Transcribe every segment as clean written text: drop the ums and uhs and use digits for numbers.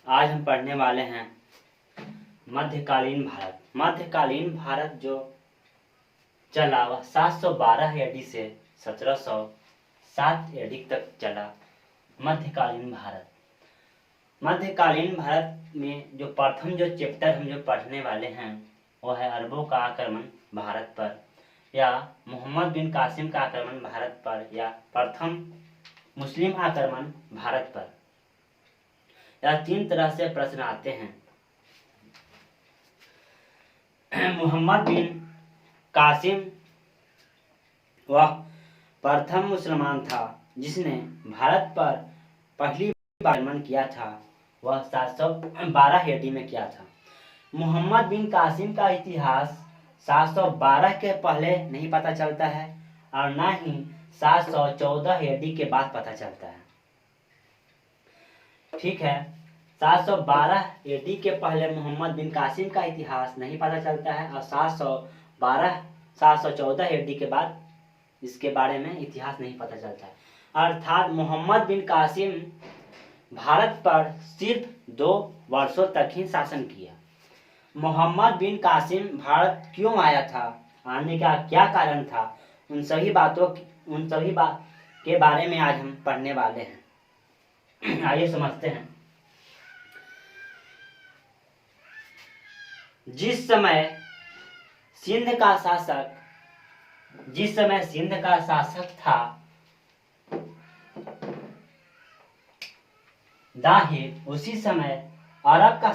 आज हम पढ़ने वाले हैं मध्यकालीन भारत। मध्यकालीन भारत जो चला वह 712 एडी से 1707 एडी तक चला। मध्यकालीन भारत, मध्यकालीन भारत में जो प्रथम जो चैप्टर हम जो पढ़ने वाले हैं वो है अरबों का आक्रमण भारत पर, या मोहम्मद बिन कासिम का आक्रमण भारत पर, या प्रथम मुस्लिम आक्रमण भारत पर। या तीन तरह से प्रश्न आते हैं। मोहम्मद बिन कासिम वह प्रथम मुसलमान था जिसने भारत पर पहली बार आक्रमण किया था। वह 712 एडी में किया था। मोहम्मद बिन कासिम का इतिहास 712 के पहले नहीं पता चलता है और ना ही 714 एडी के बाद पता चलता है। ठीक है, 712 एडी के पहले मोहम्मद बिन कासिम का इतिहास नहीं पता चलता है और 714 एडी के बाद इसके बारे में इतिहास नहीं पता चलता है। अर्थात मोहम्मद बिन कासिम भारत पर सिर्फ 2 वर्षों तक ही शासन किया। मोहम्मद बिन कासिम भारत क्यों आया था, आने का क्या कारण था, उन सभी बात के बारे में आज हम पढ़ने वाले हैं। आइए समझते हैं। जिस समय सिंध का शासक था दाहिर, उसी समय अरब का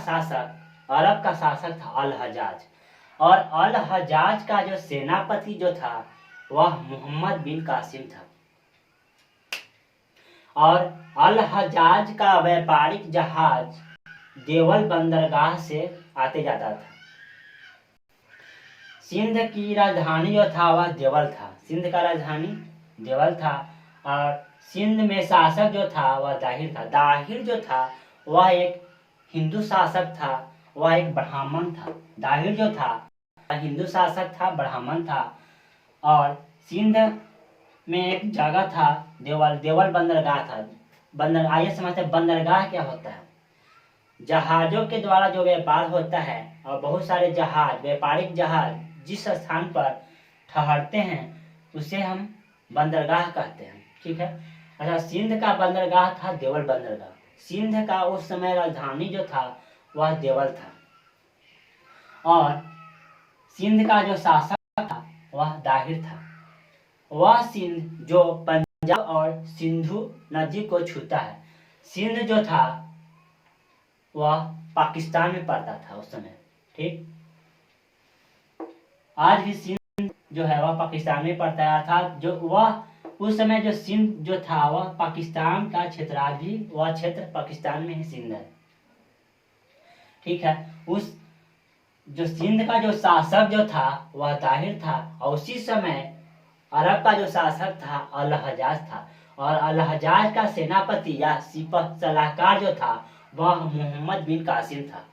शासक था अल हजाज, और अल हजाज का जो सेनापति जो था वह मोहम्मद बिन कासिम था। और अल हजाज का व्यापारिक जहाज देवल बंदरगाह से आते जाता था। सिंध की राजधानी जो था वह देवल था। सिंध का राजधानी देवल था और सिंध में शासक जो था वह दाहिर था। दाहिर जो था वह एक हिंदू शासक था, वह एक ब्राह्मण था। दाहिर जो था हिंदू शासक था, ब्राह्मण था। और सिंध में एक जगह था देवल बंदरगाह था। आइए समझते हैं बंदरगाह क्या होता है। जहाजों के द्वारा जो व्यापार होता है और बहुत सारे व्यापारिक जहाज जिस स्थान पर ठहरते हैं उसे हम बंदरगाह कहते हैं। ठीक है, अच्छा, सिंध का बंदरगाह था देवल बंदरगाह। सिंध का उस समय राजधानी जो था वह देवल था और सिंध का जो शासक था वह दाहिर था। वह सिंध जो पंजाब और सिंधु नदी को छूता है। सिंध जो था वह पाकिस्तान में पड़ता था उस समय। ठीक, आज भी सिंध जो है वह पाकिस्तान में पड़ता है। अर्थात जो वह उस समय जो सिंध जो था वह पाकिस्तान का क्षेत्र, आज भी वह क्षेत्र पाकिस्तान में ही सिंध है। ठीक है, उस जो सिंध का जो शासक जो था वह दाहिर था और उसी समय अरब का जो शासक था अल हजाज था और अल हजाज का सेनापति या सिपह सलाहकार जो था वह मोहम्मद बिन कासिम था।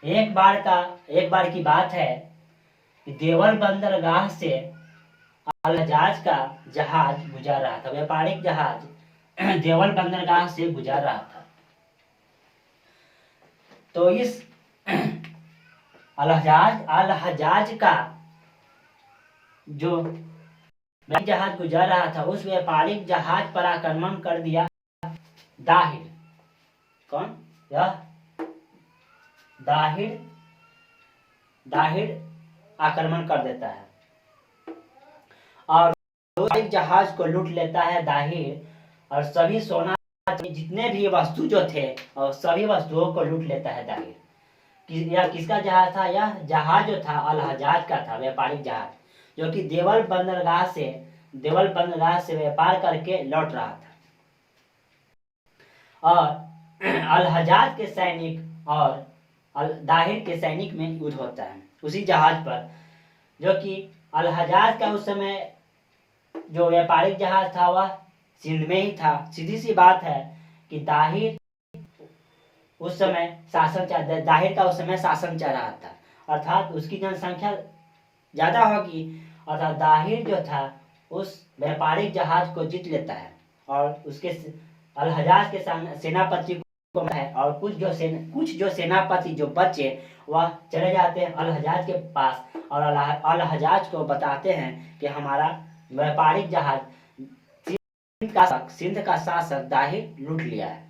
एक बार की बात है कि देवल बंदरगाह से अल हजाज का जहाज गुजर रहा था, व्यापारिक जहाज देवल बंदरगाह से गुजर रहा था। तो इस अल हजाज का जो जहाज गुजर रहा था उस व्यापारिक जहाज पर आक्रमण कर दिया दाहिर। कौन? यह दाहिर आक्रमण कर देता है और जहाज को लूट लेता है दाहिर, और सभी सोना जितने भी वस्तु जो थे और सभी वस्तुओं को लूट लेता है दाहिर। यह किसका जहाज था? यह जहाज जो था अल हजाज का था, व्यापारिक जहाज, जो कि देवल बंदरगाह से व्यापार करके लौट रहा था। और अल हजाज के सैनिक और दाहिर के सैनिक में युद्ध होता है उसी जहाज पर, जो कि अल हजाज का उस समय जो व्यापारिक जहाज था वह सिंध में ही था। सीधी सी बात है कि दाहिर का उस समय शासन चल रहा था, अर्थात उसकी जनसंख्या ज्यादा होगी। अर्थात दाहिर जो था उस व्यापारिक जहाज को जीत लेता है और उसके अल हजाज के सेनापति को है, और कुछ जो सेनापति जो बचे वह चले जाते हैं अल हजाज के पास, और अल हजाज को बताते हैं कि हमारा व्यापारिक जहाज सिंध का शासक दाहिर लूट लिया है।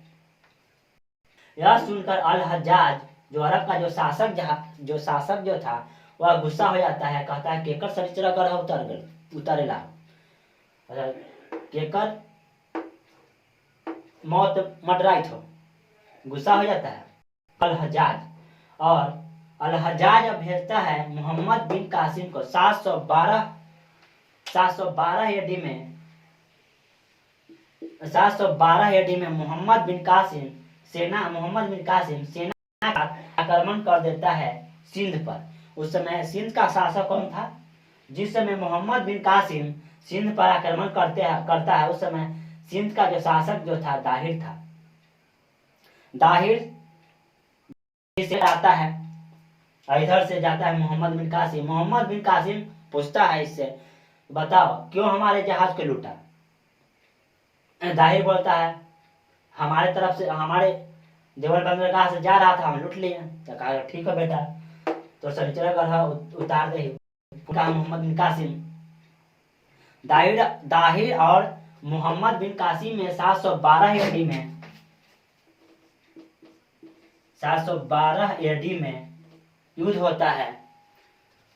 यह सुनकर अल हज्जाज जो अरब का जो शासक जो था वह गुस्सा हो जाता है, कहता है केकर शनिचर ग्रह उतरेला, केकर मौत मडराई थो, गुस्सा हो जाता है अल हज्जाज। और अल हज्जाज अब भेजता है मोहम्मद बिन कासिम को 712 एडी में मोहम्मद बिन कासिम सेना का आक्रमण कर देता है सिंध पर। उस समय सिंध का शासक कौन था? जिस समय मोहम्मद बिन कासिम सिंध पर आक्रमण करता है उस समय सिंध का जो शासक जो था दाहिर था। दाहिर से आता है, इधर से जाता है मोहम्मद बिन कासिम पूछता है इससे, बताओ क्यों हमारे जहाज को लूटा? दाहिर बोलता है हमारे तरफ से, हमारे देवल बंदरगाह से जा रहा था, हम लूट लिए। तो कहा ठीक है बेटा, तो शनिचर ग्रह उतार दे। कहा मोहम्मद बिन कासिम। दाहिर और मोहम्मद बिन कासिम में 712 एडी में युद्ध होता है,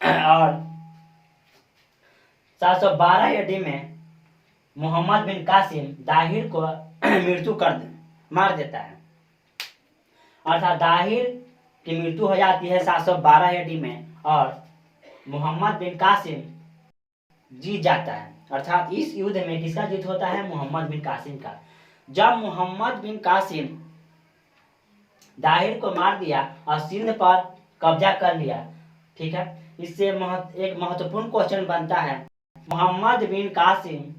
और 712 एडी में मोहम्मद बिन कासिम दाहिर को मार देता है, अर्थात दाहिर की मृत्यु हो जाती है 712 एडी में, और मोहम्मद बिन कासिम जीत जाता है। अर्थात इस युद्ध में किसका जीत होता है? मोहम्मद बिन कासिम का। जब मोहम्मद बिन कासिम दाहिर को मार दिया और सिंध पर कब्जा कर लिया, ठीक है, इससे एक महत्वपूर्ण क्वेश्चन बनता है, मोहम्मद बिन कासिम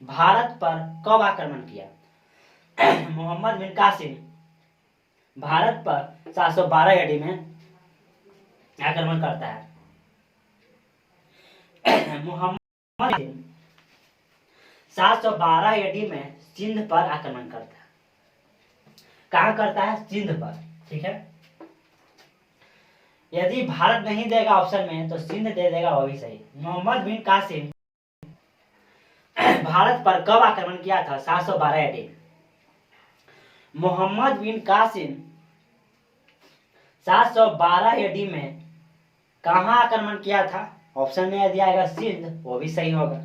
भारत पर कब आक्रमण किया? मोहम्मद बिन कासिम भारत पर 712 एडी में आक्रमण करता है। मोहम्मद 712 एडी में सिंध पर आक्रमण करता है। कहाँ करता है? सिंध पर, ठीक है। यदि भारत नहीं देगा ऑप्शन में तो सिंध दे देगा, वो भी सही। मोहम्मद बिन कासिम भारत पर कब आक्रमण किया था? 712 एडी। मोहम्मद बिन कासिम 712 एडी में कहाँ आक्रमण किया था? ऑप्शन में यदि आएगा सिंध, वो भी सही होगा।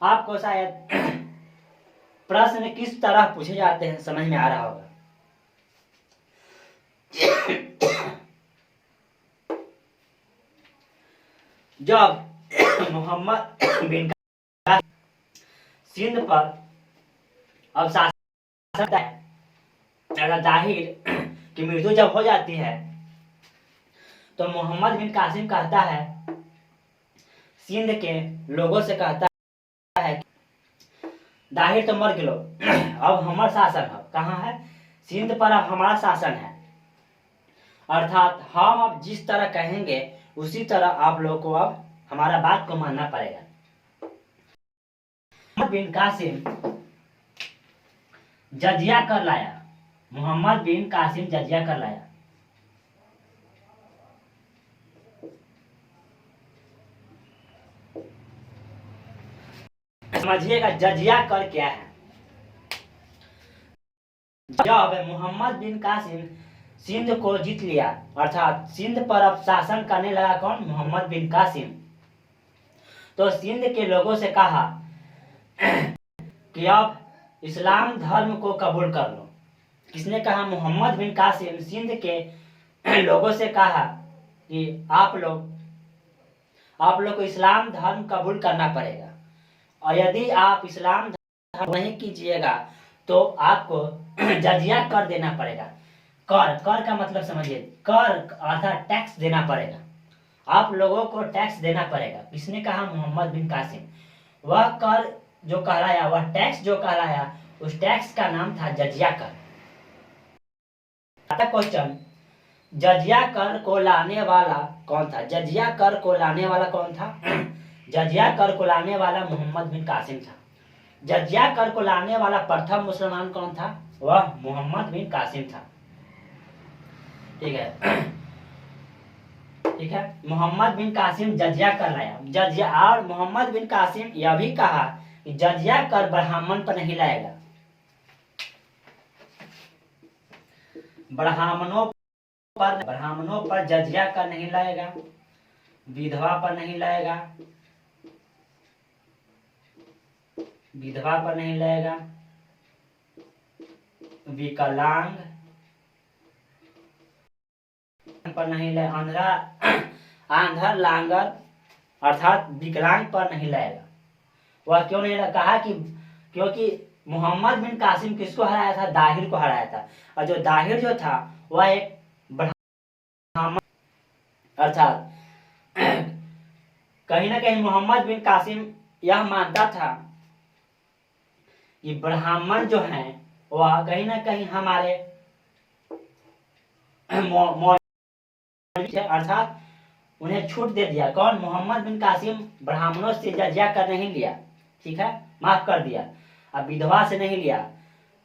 आपको शायद प्रश्न किस तरह पूछे जाते हैं समझ में आ रहा होगा। जब मोहम्मद बिन सिंध पर अब शासक दाहिर की मृत्यु जब हो जाती है तो मोहम्मद बिन कासिम कहता है, सिंध के लोगों से कहता है दाहिर तो मर गिलो, अब हमारा शासन है। कहाँ है? सिंध पर अब हमारा शासन है, अर्थात हम अब जिस तरह कहेंगे उसी तरह आप लोग को अब हमारा बात को मानना पड़ेगा। मोहम्मद बिन कासिम जजिया कर लाया। मोहम्मद बिन कासिम जजिया कर लाया। समझिएगा जजिया कर क्या है। जब मोहम्मद बिन कासिम सिंध को जीत लिया, अर्थात सिंध पर अब शासन करने लगा कौन? मोहम्मद बिन कासिम। तो सिंध के लोगों से कहा कि अब इस्लाम धर्म को कबूल कर लो। किसने कहा? मोहम्मद बिन कासिम सिंध के लोगों से कहा कि आप लोग को इस्लाम धर्म कबूल करना पड़ेगा, और यदि आप इस्लाम धर्म नहीं कीजिएगा तो आपको जजिया कर देना पड़ेगा। कर का मतलब समझिए, कर अर्थात टैक्स देना पड़ेगा। आप लोगों को टैक्स देना पड़ेगा। किसने कहा? मोहम्मद बिन कासिम। वह कर जो कहलाया, वह टैक्स जो कहलाया, उस टैक्स का नाम था जजिया कर। क्वेश्चन, जजिया कर को लाने वाला कौन था? जजिया कर को लाने वाला कौन था? जजिया कर को लाने वाला मोहम्मद बिन कासिम था। जजिया कर को लाने वाला प्रथम मुसलमान कौन था? वह मोहम्मद बिन कासिम था। ठीक है, ठीक है, मोहम्मद बिन कासिम जजिया कर लाया। जजिया, और मोहम्मद बिन कासिम यह भी कहा कि जजिया कर ब्राह्मण पर नहीं लाएगा, ब्राह्मणों पर जजिया कर नहीं लाएगा, विधवा पर नहीं लाएगा, विधवा पर नहीं लाएगा, विकलांग पर नहीं लाएगा, आंधर लांगर अर्थात विकलांग पर नहीं लाएगा। वह क्यों नहीं कहा कि क्योंकि मोहम्मद बिन कासिम किसको हराया था? दाहिर को हराया था। और जो दाहिर जो था वह एक ब्राह्मण, अर्थात कहीं ना कहीं मोहम्मद बिन कासिम यह मानता था कि ब्राह्मण जो हैं वह कहीं ना कहीं हमारे अर्थात उन्हें छूट दे दिया। कौन? मोहम्मद बिन कासिम ब्राह्मणों से जजिया कर नहीं लिया, ठीक है, माफ कर दिया। अब विधवा से नहीं लिया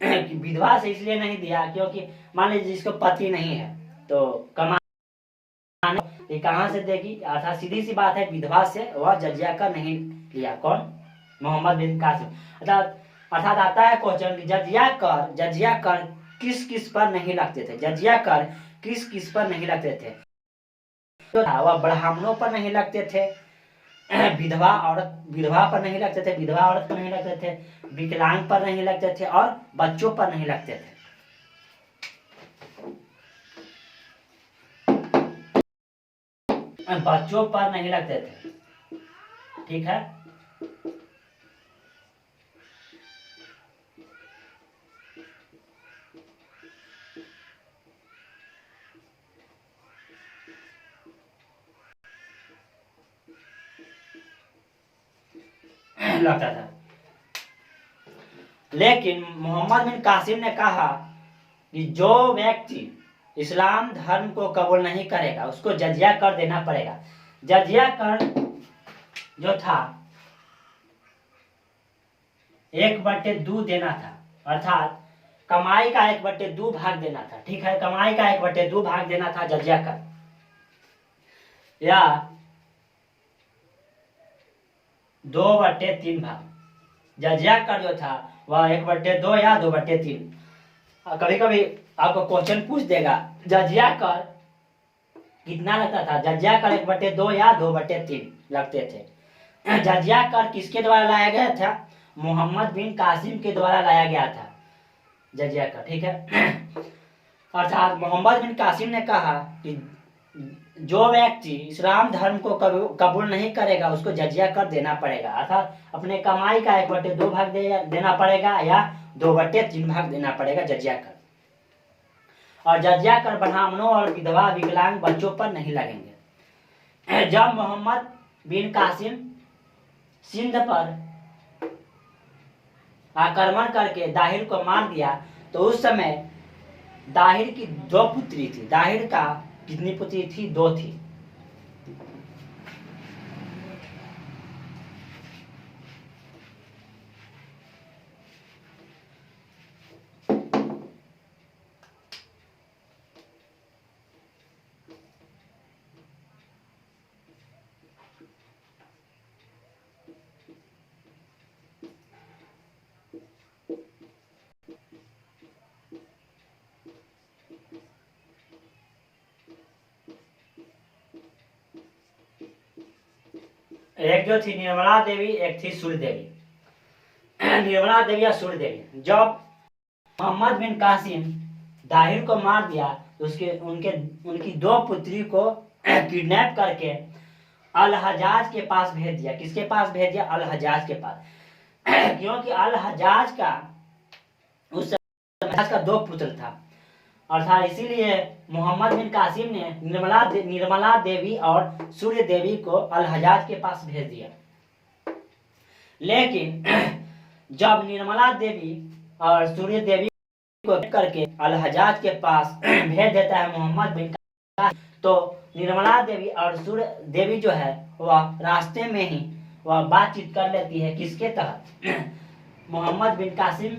विधवा से इसलिए नहीं दिया क्योंकि मान लीजिए जिसको पति नहीं है तो कमाने कहाँ से देगी? अर्थात सीधी सी बात है, विधवा से वह जजिया कर नहीं लिया। कौन? मोहम्मद बिन कासिम। अर्थात आता है क्वेश्चन, जजिया कर किस किस पर नहीं लगते थे? जजिया कर किस किस पर नहीं लगते थे? वह ब्राह्मणों पर नहीं लगते थे, विधवा पर नहीं लगते थे, विधवा औरत पर नहीं लगते थे, विकलांग पर नहीं लगते थे और बच्चों पर नहीं लगते थे। बच्चों पर नहीं लगते थे, ठीक है। लगता था, लेकिन मोहम्मद बिन कासिम ने कहा कि जो व्यक्ति इस्लाम धर्म को कबूल नहीं करेगा उसको जजिया कर देना पड़ेगा। जजिया कर जो था 1/2 देना था, अर्थात कमाई का 1/2 भाग देना था, ठीक है, कमाई का 1/2 भाग देना था जजिया कर, या 2/3 भाग। जजिया कर जो था वह 1/2 या 2/3। कभी कभी आपको क्वेश्चन पूछ देगा जजिया कर कितना लगता था? जजिया कर 1/2 या 2/3 लगते थे। जजिया कर किसके द्वारा लाया गया था? मोहम्मद बिन कासिम के द्वारा लाया गया था जजिया कर, ठीक है। अर्थात मोहम्मद बिन कासिम ने कहा कि जो व्यक्ति इस्लाम धर्म को कबूल नहीं करेगा उसको जजिया कर देना पड़ेगा, अर्थात अपने कमाई का 1/2 भाग देना पड़ेगा या 2/3 भाग देना पड़ेगा जजिया कर। और जजिया कर ब्राह्मणों और विधवा विकलांग बच्चों पर नहीं लगेंगे। जब मोहम्मद बिन कासिम सिंध पर आक्रमण करके दाहिर को मार दिया तो उस समय दाहिर की 2 पुत्री थी। दाहिर का कितनी पुत्री थी? 2 थी। एक जो थी निर्मला देवी, एक थी सूर्य देवी। निर्मला देवी या सूर्य देवी। जब मोहम्मद बिन कासिम दाहिर को मार दिया तो उनकी 2 पुत्री को किडनैप करके अल हजाज के पास भेज दिया। किसके पास भेज दिया? अल हजाज के पास। क्योंकि अल हजाज का उस समय का 2 पुत्र था, अर्थात इसीलिए मोहम्मद बिन कासिम ने निर्मला देवी और सूर्य देवी को अल हजाज के पास भेज दिया। लेकिन जब निर्मला देवी और सूर्य देवी को करके अल हजाज के पास भेज देता है मोहम्मद बिन कासिम, तो निर्मला देवी और सूर्य देवी जो है वह रास्ते में ही वह बातचीत कर लेती है। किसके तहत? मोहम्मद बिन कासिम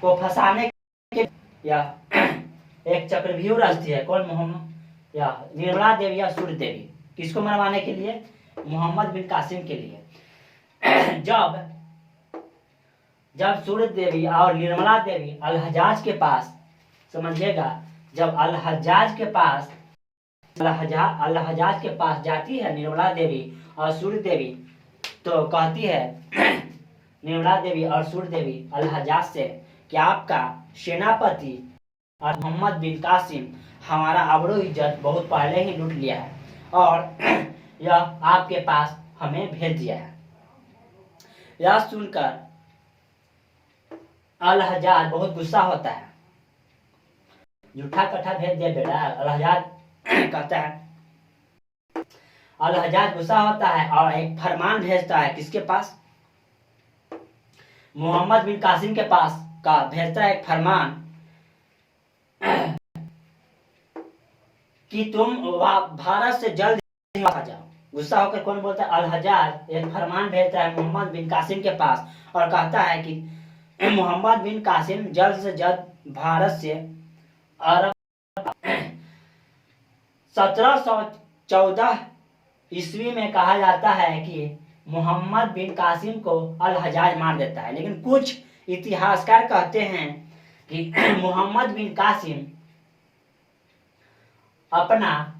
को फंसाने के या एक चक्रव्यूह रचती है। कौन? मोहम्मद या निर्मला देवी या सूर्य देवी। किसको मरवाने के लिए? मोहम्मद बिन कासिम के लिए। जब सूर्य देवी और निर्मला देवी अल हजाज के पास, समझिएगा, जब अल हजाज के पास जाती है निर्मला देवी और सूर्य देवी, तो कहती है निर्मला देवी और सूर्य देवी अल हजाज से कि आपका सेनापति और मोहम्मद बिन कासिम हमारा आबरू इज्जत बहुत पहले ही लूट लिया है और यह आपके पास हमें भेज दिया है। यह सुनकर अल हजाज बहुत गुस्सा होता है। झूठा कट्ठा भेज दिया बेटा, अल हजाज कहता है। अल हजाज गुस्सा होता है और एक फरमान भेजता है। किसके पास? मोहम्मद बिन कासिम के पास का भेजता है एक फरमान कि तुम भारत से जल्द आ जाओ। गुस्सा होकर कौन बोलता है? अल हजाज एक फरमान भेजता है मोहम्मद बिन कासिम के पास और कहता है कि मोहम्मद बिन कासिम जल्द से जल्द भारत से अरब। 1714 ईस्वी में कहा जाता है कि मोहम्मद बिन कासिम को अल हजाज मार देता है, लेकिन कुछ इतिहासकार कहते हैं कि मोहम्मद बिन कासिम अपना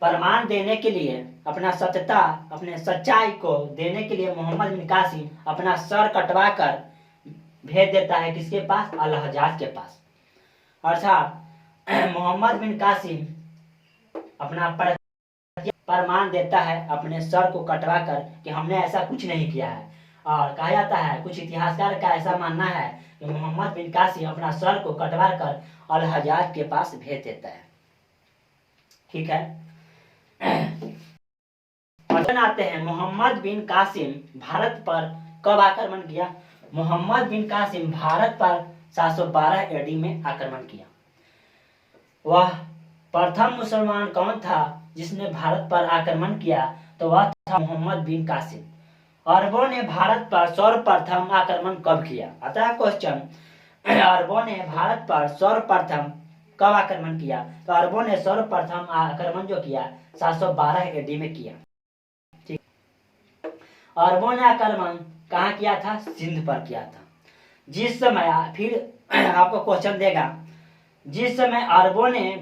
प्रमाण देने के लिए, अपना सत्यता, अपने सच्चाई को देने के लिए मोहम्मद बिन कासिम अपना सर कटवा कर भेज देता है। किसके पास? अल हजाज के पास। अर्थात मोहम्मद बिन कासिम अपना प्रमाण देता है अपने सर को कटवा कर कि हमने ऐसा कुछ नहीं किया है। और कहा जाता है, कुछ इतिहासकार का ऐसा मानना है कि मोहम्मद बिन कासिम अपना सर को कटवा कर अल हजाज के पास भेज देता है। ठीक है। प्रश्न आते हैं, मोहम्मद बिन कासिम भारत पर कब आक्रमण किया? मोहम्मद बिन कासिम भारत पर 712 एडी में आक्रमण किया। वह प्रथम मुसलमान कौन था जिसने भारत पर आक्रमण किया? तो वह था मोहम्मद बिन कासिम। अरबों ने भारत पर सर्वप्रथम आक्रमण कब किया? आता है क्वेश्चन, अरबों ने भारत पर सर्वप्रथम कब आक्रमण किया? तो अरबों ने सर्वप्रथम आक्रमण जो किया 712 एडी में किया। ठीक। अरबों ने आक्रमण कहाँ किया था? सिंध पर किया था। जिस समय, फिर आपको क्वेश्चन देगा, जिस समय अरबों ने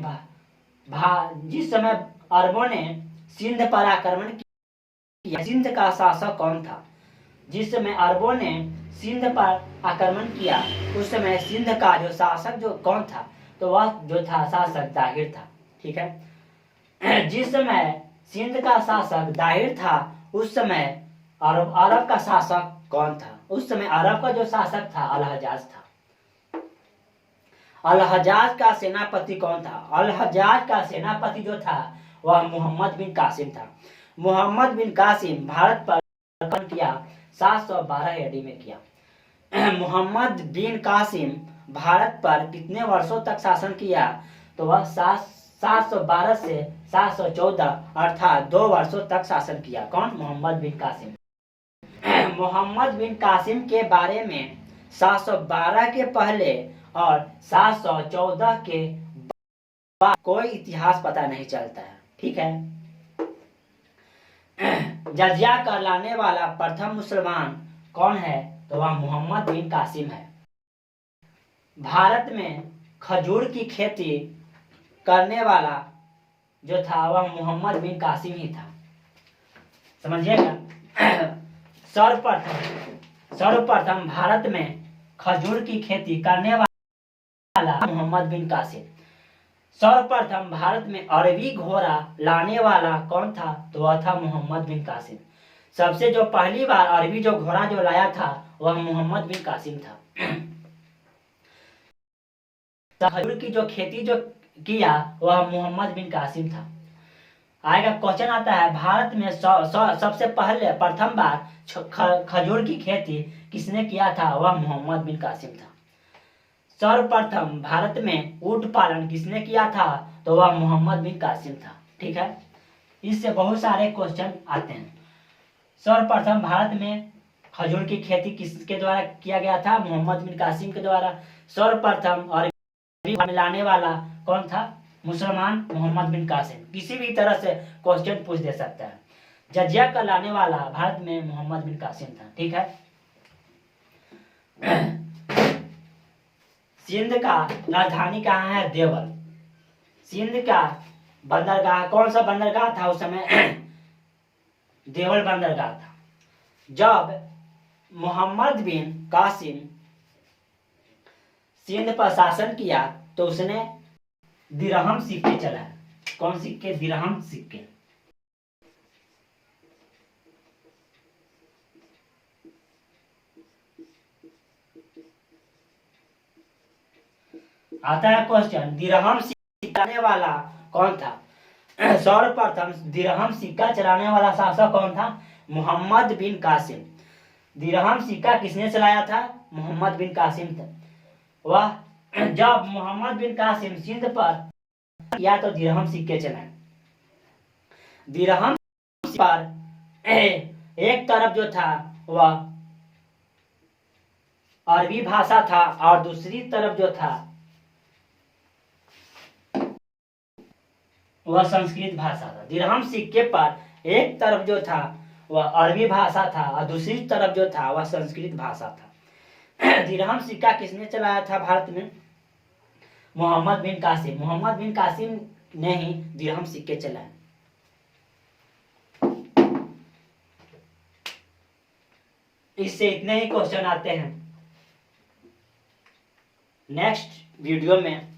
सिंध पर आक्रमण किया, सिंध का शासक कौन था? जिस समय अरबों ने सिंध पर आक्रमण किया उस समय सिंध का जो शासक जो कौन था? तो वह जो था शासक दाहिर था। ठीक है। जिस समय सिंध का शासक दाहिर था उस समय अरब का शासक कौन था? उस समय अरब का जो शासक था अल हजाज था। अल हजाज का सेनापति कौन था? अल हजाज का सेनापति जो था वह मोहम्मद बिन कासिम था। मोहम्मद बिन कासिम भारत पर आक्रमण किया 712 एडी में किया। मोहम्मद बिन कासिम भारत पर कितने वर्षों तक शासन किया? तो वह 712 से 714 अर्थात 2 वर्षों तक शासन किया। कौन? मोहम्मद बिन कासिम। मोहम्मद बिन कासिम के बारे में 712 के पहले और 714 के बाद कोई इतिहास पता नहीं चलता है। ठीक है। जजिया कर लाने वाला प्रथम मुसलमान कौन है? तो वह मोहम्मद बिन कासिम है। भारत में खजूर की खेती करने वाला जो था वह मोहम्मद बिन कासिम ही था। समझिएगा। सर्वप्रथम भारत में खजूर की खेती करने वाला मोहम्मद बिन कासिम। सर्वप्रथम भारत में अरबी घोड़ा लाने वाला कौन था? तो वह था मोहम्मद बिन कासिम। सबसे जो पहली बार अरबी जो घोड़ा जो लाया था वह मोहम्मद बिन कासिम था। खजूर की जो खेती जो किया वह मोहम्मद बिन कासिम था। आएगा क्वेश्चन आता है, भारत में सबसे पहले प्रथम बार खजूर की खेती किसने किया था? वह मोहम्मद बिन कासिम था। सर्वप्रथम भारत में ऊंट पालन किसने किया था? तो वह मोहम्मद बिन कासिम था। ठीक है। इससे बहुत सारे क्वेश्चन आते हैं। सर्वप्रथम भारत में खजूर की खेती किसके द्वारा किया गया था? मोहम्मद बिन कासिम के द्वारा। सर्वप्रथम और मिलाने वाला कौन था? मुसलमान मोहम्मद बिन कासिम। किसी भी तरह से क्वेश्चन पूछ दे सकता है। जजिया का लाने वाला भारत में मोहम्मद बिन कासिम था। ठीक है। सिंध का राजधानी कहाँ है? देवल। सिंध का बंदरगाह, कौन सा बंदरगाह था उस समय? देवल बंदरगाह था। जब मोहम्मद बिन कासिम सिंध पर शासन किया तो उसने दिरहम सिक्के चलाए। कौन सिक्के? दिरहम सिक्के। आता है क्वेश्चन, दिरहम सिक्का चलाने वाला कौन था? सर्वप्रथम दिरहम सिक्का चलाने वाला शासक कौन था? मोहम्मद बिन कासिम। दिरहम सिक्का किसने चलाया था? मोहम्मद बिन कासिम था। वह जब मोहम्मद बिन कासिम सिंध पर या तो दिरहम सिक्के चलाए। दिरहम पर एक तरफ जो था वह अरबी भाषा था और दूसरी तरफ जो था वह संस्कृत भाषा था। दिरहम सिक्के पर एक तरफ जो था वह अरबी भाषा था और दूसरी तरफ जो था वह संस्कृत भाषा था। दिरहम सिक्का किसने चलाया था भारत में? मोहम्मद बिन कासिम। मोहम्मद बिन कासिम ने ही दिरहम सिक्के चलाए। इससे इतने ही क्वेश्चन आते हैं। नेक्स्ट वीडियो में